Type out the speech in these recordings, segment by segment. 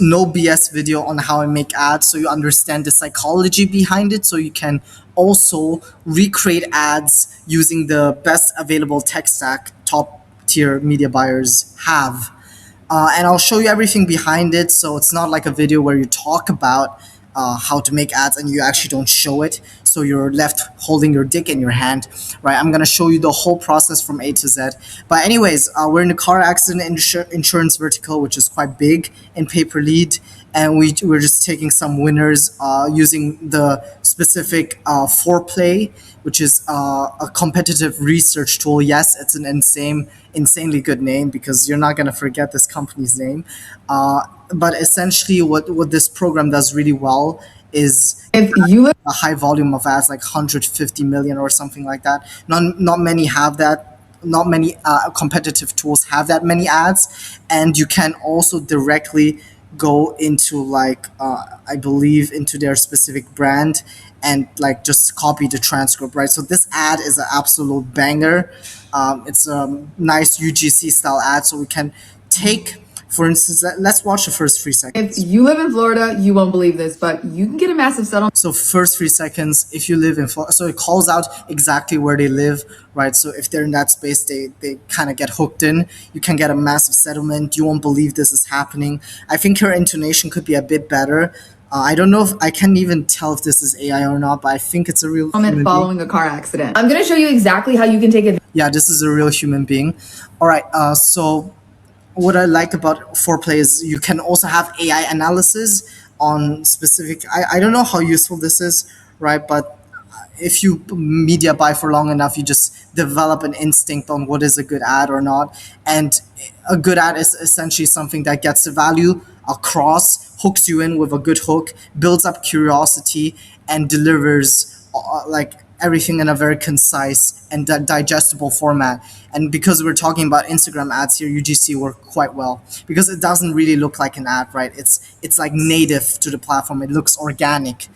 no BS video on how I make ads, so you understand the psychology behind it, so you can also recreate ads using the best available tech stack top tier media buyers have. And I'll show you everything behind it, so it's not like a video where you talk about how to make ads and you actually don't show it, so you're left holding your dick in your hand, right? I'm gonna show you the whole process from A to Z. But anyways, we're in the car accident insurance vertical, which is quite big in pay per lead, and we're just taking some winners using the specific foreplay, which is a competitive research tool. Yes, it's an insanely good name because you're not gonna forget this company's name. But essentially, what this program does really well is If you live a high volume of ads, like 150 million or something like that. Not many have that. Not many competitive tools have that many ads, and you can also directly go into like I believe into their specific brand and like just copy the transcript, right? So this ad is an absolute banger. It's a nice UGC style ad, so we can take, for instance, let's watch the first 3 seconds. if you live in Florida, you won't believe this, but you can get a massive settlement. So first 3 seconds, if you live in Florida, so it calls out exactly where they live, right? So if they're in that space, they kind of get hooked in. You can get a massive settlement. You won't believe this is happening. I think your intonation could be a bit better. I don't know if I can even tell if this is AI or not, but I think it's a real human being. Following a car accident. I'm going to show you exactly how you can take advantage. Yeah, this is a real human being. All right, so what I like about foreplay is you can also have AI analysis on specific. I don't know how useful this is, right? But if you media buy for long enough, you just develop an instinct on what is a good ad or not. And a good ad is essentially something that gets the value across, hooks you in with a good hook, builds up curiosity, and delivers like everything in a very concise and digestible format. And because we're talking about Instagram ads here, UGC work quite well because it doesn't really look like an ad, right? It's like native to the platform. It looks organic.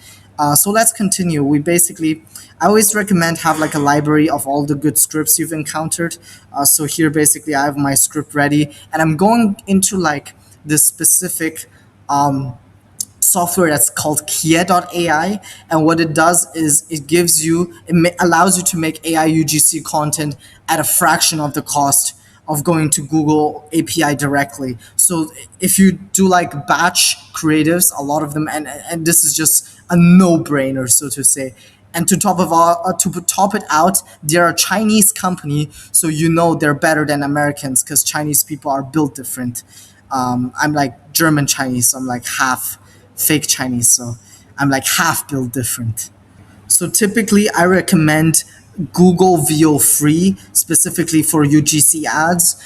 So let's continue. I always recommend have like a library of all the good scripts you've encountered. So here basically I have my script ready and I'm going into like this specific software that's called Kia.ai, and what it does is it allows you to make AI UGC content at a fraction of the cost of going to Google API directly. So if you do like batch creatives, a lot of them, and this is just a no-brainer, so to say. And to top it out, they're a Chinese company, so you know they're better than Americans because Chinese people are built different. I'm like German Chinese, so I'm like half fake Chinese, so I'm like half built different. So typically, I recommend Google VO free specifically for UGC ads.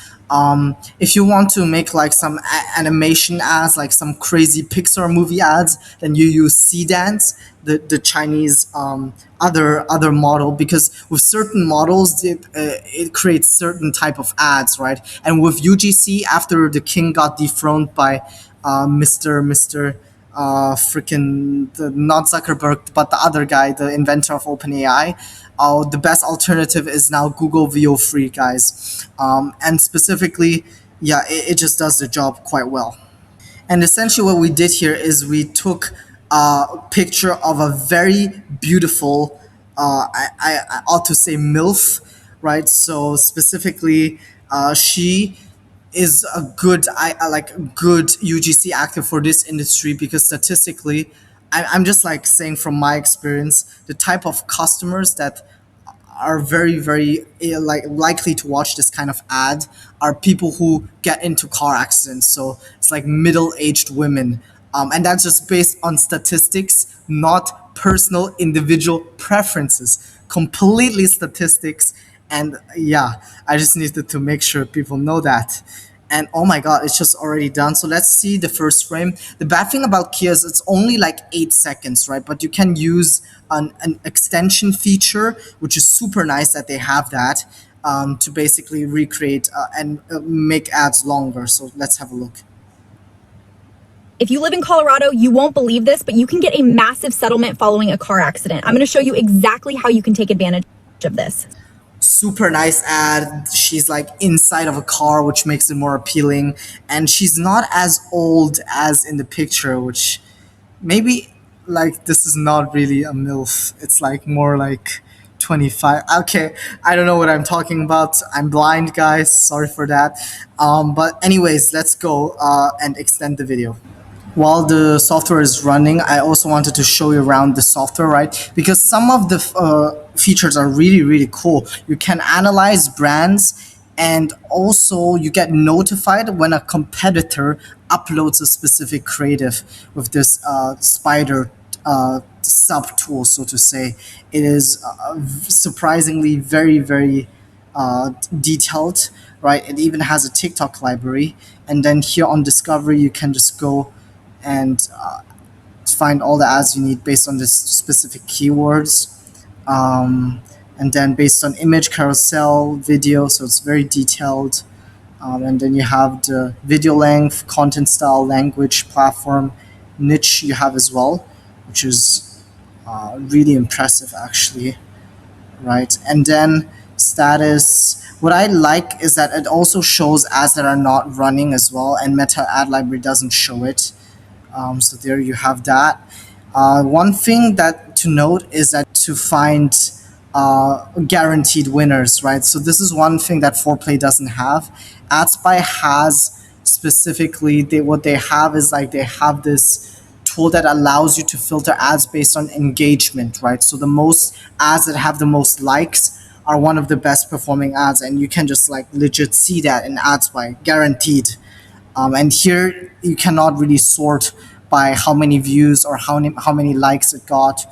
If you want to make like some animation ads, like some crazy Pixar movie ads, then you use Cdance, the Chinese other model, because with certain models it creates certain type of ads, right? And with UGC, after the king got dethroned by Mr. Freaking not Zuckerberg, but the other guy, the inventor of OpenAI. The best alternative is now Google VO free, guys. And specifically, yeah, it just does the job quite well. And essentially, what we did here is we took a picture of a very beautiful, I ought to say MILF, right? So specifically, she is a good good UGC actor for this industry because statistically, I'm just like saying from my experience, the type of customers that are very like likely to watch this kind of ad are people who get into car accidents. So it's like middle-aged women, and that's just based on statistics, not personal individual preferences. Completely statistics, and yeah, I just needed to make sure people know that. And oh my god, it's just already done. So let's see the first frame. The bad thing about Kia is it's only like 8 seconds, right? But you can use an extension feature, which is super nice that they have that, to basically recreate and make ads longer. So let's have a look. If you live in Colorado, you won't believe this, but you can get a massive settlement following a car accident. I'm going to show you exactly how you can take advantage of this. super nice ad. She's like inside of a car, which makes it more appealing. And she's not as old as in the picture, which maybe like this is not really a MILF. It's like more like 25. Okay, I don't know what I'm talking about. I'm blind, guys. Sorry for that. But anyways, let's go and extend the video. While the software is running, I also wanted to show you around the software, right? Because some of the features are really, really cool. You can analyze brands, and also you get notified when a competitor uploads a specific creative with this spider sub tool, so to say. It is surprisingly very, very detailed, right? It even has a TikTok library. And then here on Discovery, you can just go and find all the ads you need based on this specific keywords. Um, and then based on image, carousel, video, so it's very detailed. And then you have the video length, content style, language, platform, niche you have as well, which is really impressive actually, right? And then status. What I like is that it also shows ads that are not running as well, and Meta Ad Library doesn't show it. So there you have that. One thing that to note is that to find guaranteed winners, right? So this is one thing that Foreplay doesn't have. AdSpy has specifically, what they have is like they have this tool that allows you to filter ads based on engagement, right? So the most ads that have the most likes are one of the best performing ads, and you can just like legit see that in AdSpy, guaranteed. And here you cannot really sort by how many views or how many likes it got,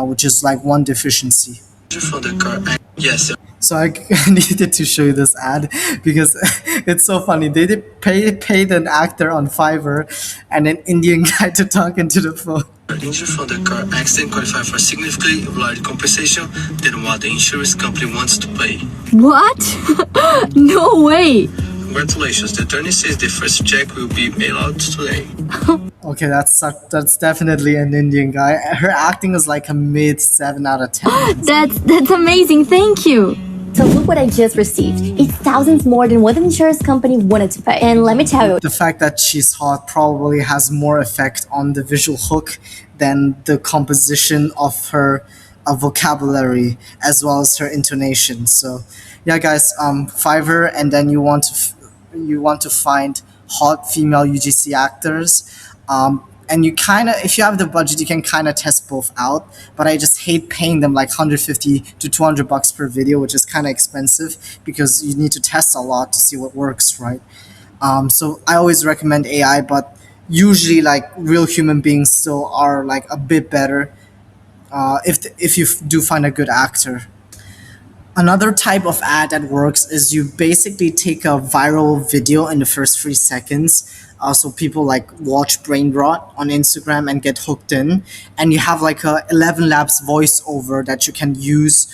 which is like one deficiency. For the car, yes. So I needed to show you this ad because it's so funny. They did paid an actor on Fiverr and an Indian guy to talk into the phone. Injury from the car accident qualify for significantly larger compensation than what the insurance company wants to pay. What? No way. Congratulations, the attorney says the first check will be mailed out today. Okay, that's definitely an Indian guy. Her acting is like a mid 7 out of 10. That's amazing. Thank you. So look what I just received. It's thousands more than what the insurance company wanted to pay. And let me tell you, The fact that she's hot probably has more effect on the visual hook than the composition of her vocabulary as well as her intonation. So, yeah, guys, Fiverr, and then you want to find hot female UGC actors. And you kind of, if you have the budget, you can kind of test both out. But I just hate paying them like 150 to 200 bucks per video, which is kind of expensive because you need to test a lot to see what works, right? So I always recommend AI, but usually like real human beings still are like a bit better if you do find a good actor. Another type of ad that works is you basically take a viral video in the first 3 seconds. So people like watch brain rot on Instagram and get hooked in, and you have like a 11 labs voiceover that you can use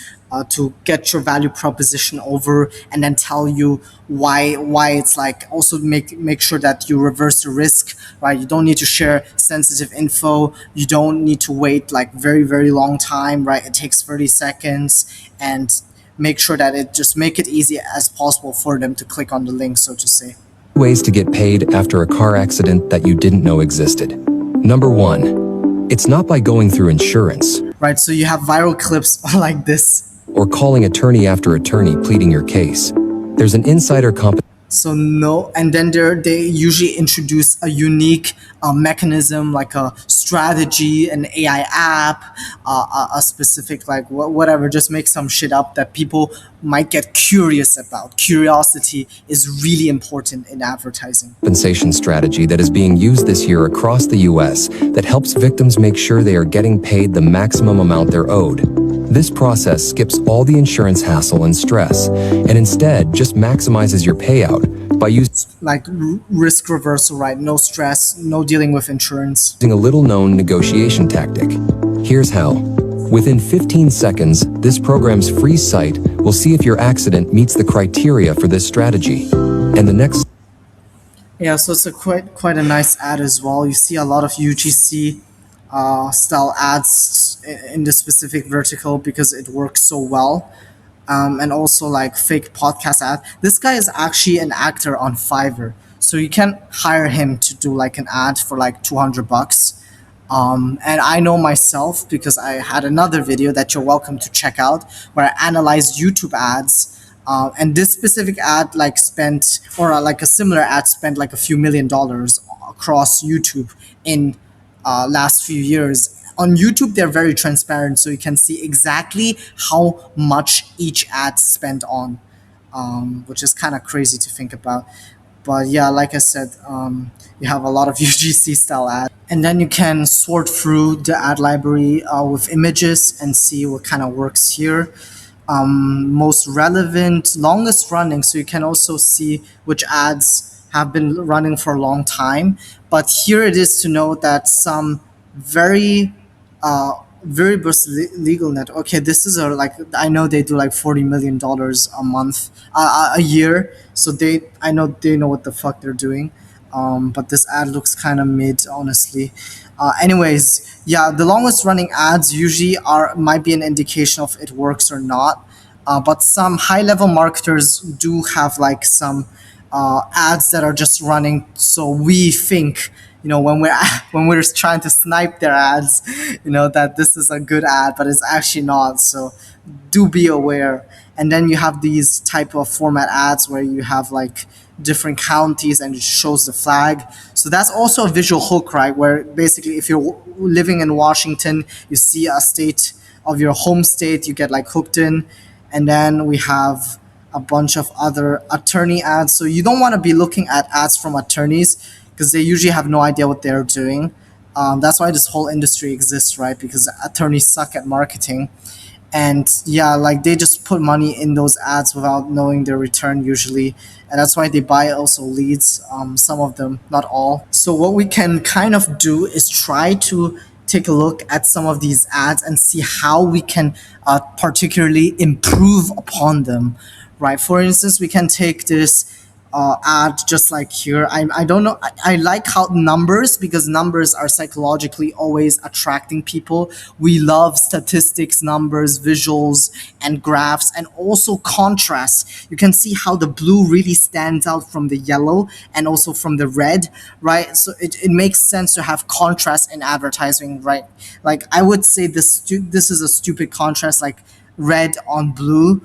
to get your value proposition over, and then tell you why it's like, also make sure that you reverse the risk, right? You don't need to share sensitive info. You don't need to wait like very, very long time, right? It takes 30 seconds, and make sure that it just make it easy as possible for them to click on the link, so to say. Ways to get paid after a car accident that you didn't know existed. Number 1, it's not by going through insurance. Right, so you have viral clips like this. Or calling attorney after attorney pleading your case. There's an insider So no, and then they usually introduce a unique mechanism, like a strategy, an AI app, a specific like whatever. Just make some shit up that people might get curious about. Curiosity is really important in advertising. compensation strategy that is being used this year across the US that helps victims make sure they are getting paid the maximum amount they're owed. This process skips all the insurance hassle and stress, and instead just maximizes your payout by using Like risk reversal, right? No stress, no dealing with insurance. a little-known negotiation tactic. Here's how. Within 15 seconds, this program's free site will see if your accident meets the criteria for this strategy. And the next Yeah, so it's a quite a nice ad as well. You see a lot of UGC style ads in this specific vertical because it works so well. and also like fake podcast ad. This guy is actually an actor on Fiverr, so you can hire him to do like an ad for like 200 bucks. And I know myself because I had another video that you're welcome to check out where I analyzed YouTube ads. And this specific ad like spent, or like a similar ad spent like a few $1 million across YouTube in last few years. On YouTube, they're very transparent, so you can see exactly how much each ad spent on, which is kind of crazy to think about. But yeah, like I said, you have a lot of UGC style ads. And then you can sort through the ad library with images and see what kind of works here. Most relevant, longest running, so you can also see which ads have been running for a long time. But here it is to note that some very uh, very legal net. Okay, this is a like, I know they do like $40 million a month, a year. So I know they know what the fuck they're doing. But this ad looks kind of mid, honestly. Anyways, yeah, the longest running ads usually might be an indication of it works or not. But some high level marketers do have like some ads that are just running. So we think, when we're when we're trying to snipe their ads, that this is a good ad, but it's actually not. So do be aware. And then you have these type of format ads where you have like different counties and it shows the flag. So that's also a visual hook, right? Where basically if you're living in Washington, you see a state of your home state, you get like hooked in. And then we have a bunch of other attorney ads. So you don't want to be looking at ads from attorneys because they usually have no idea what they're doing. That's why this whole industry exists, right? Because attorneys suck at marketing. And yeah, like they just put money in those ads without knowing their return usually. And that's why they buy also leads, some of them, not all. So what we can kind of do is try to take a look at some of these ads and see how we can particularly improve upon them, right? For instance, we can take this ad just like here. I don't know. I like how numbers, because numbers are psychologically always attracting people. We love statistics, numbers, visuals, and graphs, and also contrast. You can see how the blue really stands out from the yellow and also from the red, right? So it makes sense to have contrast in advertising, right? Like I would say this is a stupid contrast, like red on blue.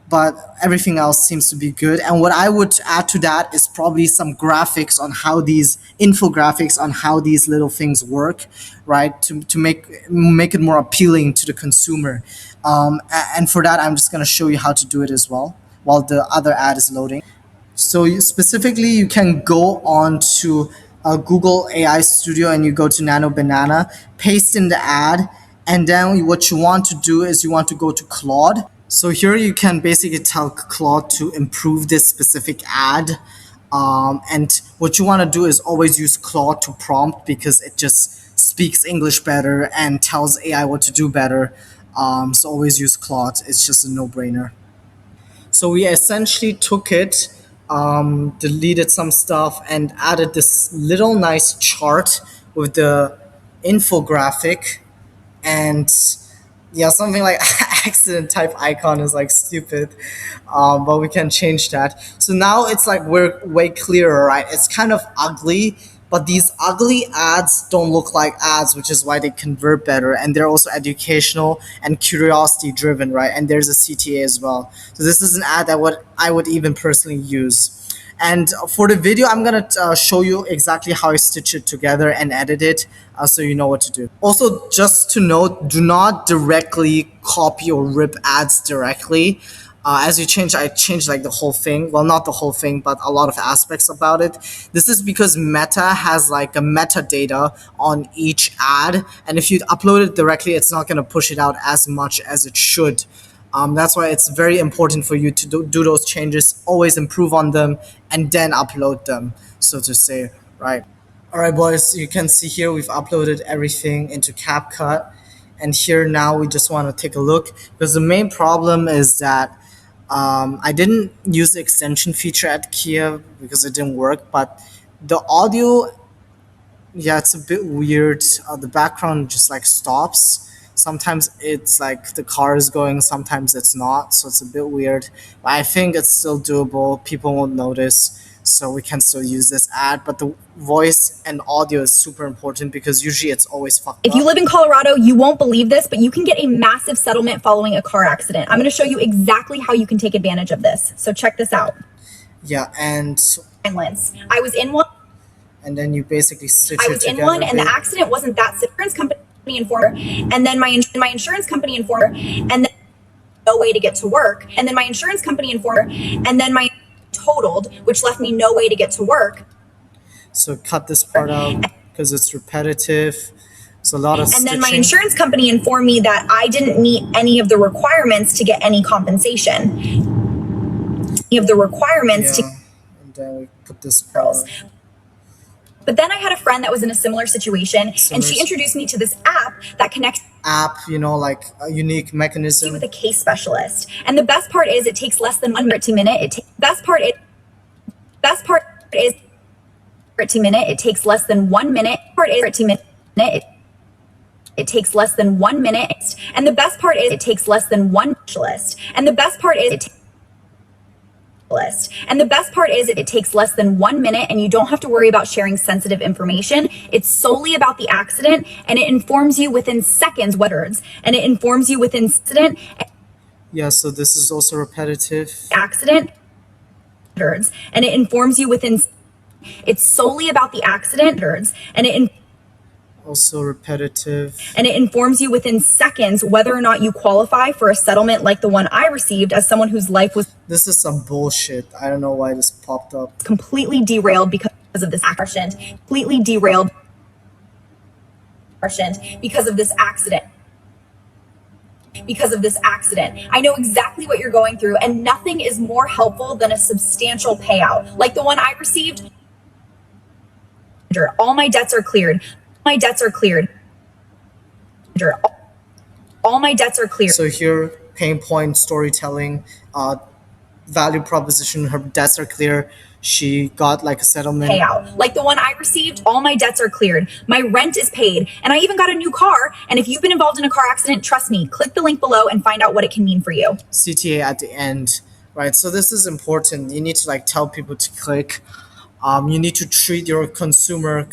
But everything else seems to be good. And what I would add to that is probably some graphics on how these infographics on how these little things work, right? To make it more appealing to the consumer. And for that, I'm just going to show you how to do it as well while the other ad is loading. So specifically, you can go on to Google AI Studio and you go to Nano Banana, paste in the ad, and then what you want to do is you want to go to Claude. So here you can basically tell Claude to improve this specific ad. And what you want to do is always use Claude to prompt because it just speaks English better and tells AI what to do better. So always use Claude. It's just a no-brainer. So we essentially took it, deleted some stuff, and added this little nice chart with the infographic. And yeah, something like accident type icon is like stupid, but we can change that. So now it's like we're way clearer, right? It's kind of ugly, but these ugly ads don't look like ads, which is why they convert better, and they're also educational and curiosity driven, right? And there's a CTA as well. So this is an ad that what I would even personally use. And for the video, I'm gonna show you exactly how I stitch it together and edit it, so you know what to do. Also, just to note, do not directly copy or rip ads directly. As you change, I changed like the whole thing. Well, not the whole thing, but a lot of aspects about it. This is because Meta has like a metadata on each ad, and if you upload it directly, it's not gonna push it out as much as it should. That's why it's very important for you to do those changes, always improve on them, and then upload them, so to say, right? All right, boys, you can see here we've uploaded everything into CapCut. And here now we just want to take a look because the main problem is that I didn't use the extension feature at Kia because it didn't work, but the audio, yeah, it's a bit weird. The background just like stops. sometimes it's like the car is going, sometimes it's not, so it's a bit weird. But I think it's still doable. People won't notice, so we can still use this ad. But the voice and audio is super important because usually it's always fucked If you up. live in Colorado, you won't believe this, but you can get a massive settlement following a car accident. I'm going to show you exactly how you can take advantage of this. So check this out. Yeah, and I was in one. and then you basically stitch I it was in together one, a and the bit. accident wasn't that severe. Insurance company informed, and then my insurance company informed, and then no way to get to work, and then my insurance company informed, and then my totaled, which left me no way to get to work. So cut this part out because it's repetitive. It's a lot of And stitching. then my insurance company informed me that I didn't meet any of the requirements to get any compensation. Any of the requirements Yeah, and then we put this part out. But then I had a friend that was in a similar situation, and she introduced me to this app that connects like a unique mechanism. with a case specialist. And the best part is it takes less than 1 minute to minute. Best part is it takes less than 1 minute. It takes less than 1 minute. And the best part is it takes less than one specialist. And the best part is it takes less than 1 minute, and you don't have to worry about sharing sensitive information. It's solely about the accident, and it informs you within seconds Yeah, so this is also repetitive. and it informs you within. It's solely about the accident, and it Also repetitive. and it informs you within seconds whether or not you qualify for a settlement like the one I received as someone whose life was This is some bullshit. I don't know why this popped up. completely derailed because of this accident. Completely derailed because of this accident. I know exactly what you're going through, and nothing is more helpful than a substantial payout like the one I received. All my debts are cleared. All my debts are cleared. So here, pain point storytelling, value proposition. Her debts are clear. She got like a settlement payout like the one I received. All my debts are cleared. My rent is paid, and I even got a new car. And if you've been involved in a car accident, trust me, click the link below and find out what it can mean for you. CTA at the end, right? So this is important. You need to like tell people to click. You need to treat your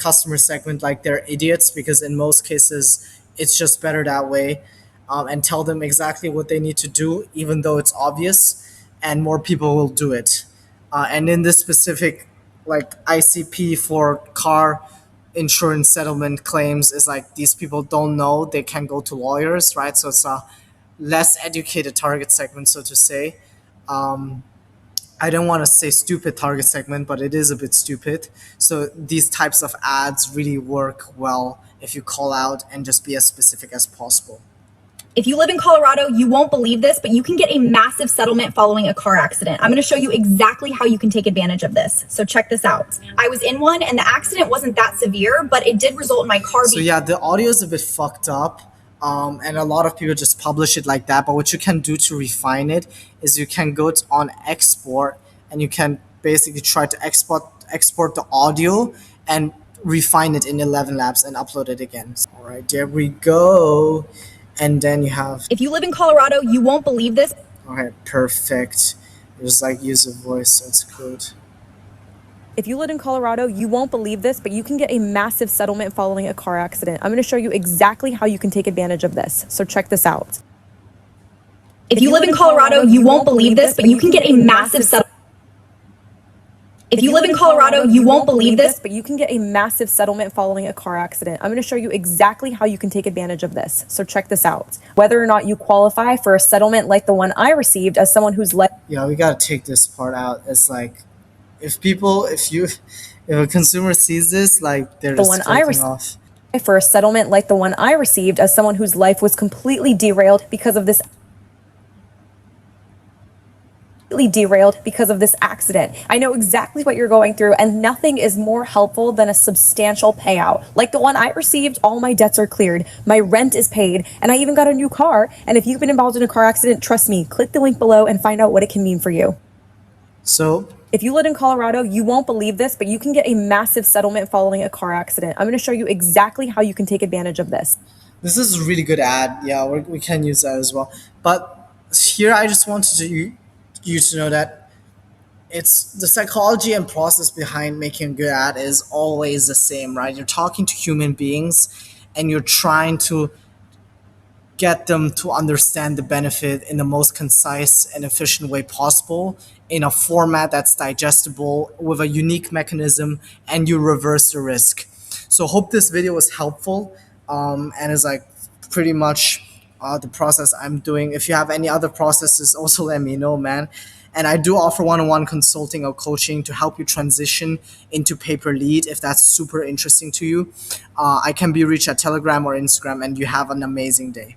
customer segment like they're idiots, because in most cases it's just better that way, and tell them exactly what they need to do, even though it's obvious, and more people will do it. And in this specific like ICP for car insurance settlement claims is like these people don't know, they can go to lawyers, right? So it's a less educated target segment, so to say. I don't want to say stupid target segment, but it is a bit stupid. So these types of ads really work well if you call out and just be as specific as possible. If you live in Colorado, you won't believe this, but you can get a massive settlement following a car accident. I'm going to show you exactly how you can take advantage of this. So check this out. I was in one, and the accident wasn't that severe, but it did result in my car So yeah, the audio is a bit fucked up. And a lot of people just publish it like that. But what you can do to refine it is you can go on export, and you can basically try to export the audio and refine it in 11 Labs and upload it again. All right, there we go. And then you have. If you live in Colorado, you won't believe this. All right, perfect. Just like use a voice. That's good. If you live in Colorado, you won't believe this, but you can get a massive settlement following a car accident. I'm going to show you exactly how you can take advantage of this. So check this out. If you live in Colorado, you won't believe this, but you can get a massive settlement. If you live in Colorado, you won't believe this, but you can get a massive settlement following a car accident. I'm going to show you exactly how you can take advantage of this. So check this out. Whether or not you qualify for a settlement like the one I received as someone who's Yeah, we got to take this part out. It's like, if a consumer sees this, like they're just clicking off. For a settlement like the one I received as someone whose life was completely derailed because of this accident. I know exactly what you're going through, and nothing is more helpful than a substantial payout. Like the one I received, all my debts are cleared, my rent is paid, and I even got a new car. And if you've been involved in a car accident, trust me, click the link below and find out what it can mean for you. So if you live in Colorado, you won't believe this, but you can get a massive settlement following a car accident. I'm going to show you exactly how you can take advantage of this. This is a really good ad. Yeah, we can use that as well. But here, I just wanted you to know that it's the psychology and process behind making a good ad is always the same, right? You're talking to human beings, and you're trying to get them to understand the benefit in the most concise and efficient way possible in a format that's digestible with a unique mechanism, and you reverse the risk. So hope this video was helpful, and is like pretty much the process I'm doing. If you have any other processes, also let me know, man. And I do offer one-on-one consulting or coaching to help you transition into paper lead if that's super interesting to you. I can be reached at Telegram or Instagram, and you have an amazing day.